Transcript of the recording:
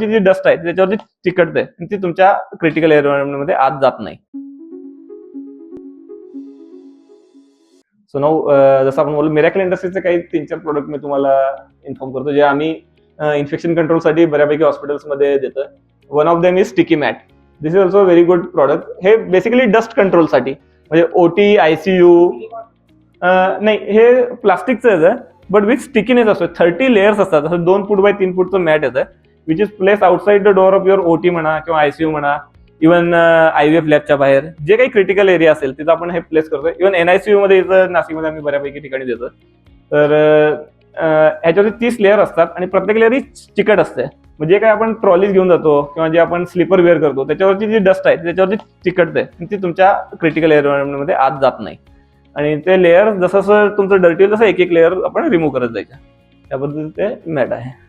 जी dust आहे त्याच्यावरती चिकटते ती तुमच्या क्रिटिकल एन्व्हायरमेंटमध्ये आत जात नाही. सो नाऊ जसं आपण बोललो मिरॅकल इंडस्ट्रीजचे काही 3-4 प्रोडक्ट मी तुम्हाला इन्फॉर्म करतो जे आम्ही इन्फेक्शन कंट्रोलसाठी बऱ्यापैकी हॉस्पिटल्समध्ये देतो. One of them is sticky mat. This is also very good product. हे बेसिकली डस्ट कंट्रोलसाठी म्हणजे ओटी आयसीयू नाही हे प्लास्टिकचं आहे बट विथ स्टिकीनेस असतो. 30 लेयर्स असतात. असं 2 फूट बाय 3 फूटचं मॅट येतं which is place outside the door of your ओटी म्हणा किंवा आयसीयू म्हणा इव्हन आयव्हीएफ लॅबच्या बाहेर जे काही क्रिटिकल एरिया असेल तिथं आपण हे प्लेस करतोय. इव्हन एनआयसीयू मध्ये इथं नाशिकमध्ये आम्ही बऱ्यापैकी ठिकाणी देतो. तर ह्याच्यावरती 30 लेअर असतात आणि प्रत्येक लेअर ही चिकट असते. म्हणजे काय आपण ट्रॉलीज घेऊन जातो किंवा जे आपण स्लीपर वेअर करतो त्याच्यावरची जी डस्ट आहे त्याच्यावरती चिकटते ती तुमच्या क्रिटिकल एन्व्हायरमेंटमध्ये आत जात नाही. आणि ते लेअर जसं तुमचं डर्टी होईल तसं एक एक लेअर आपण रिमूव्ह करत जायचं. त्याबद्दल ते मॅट आहे.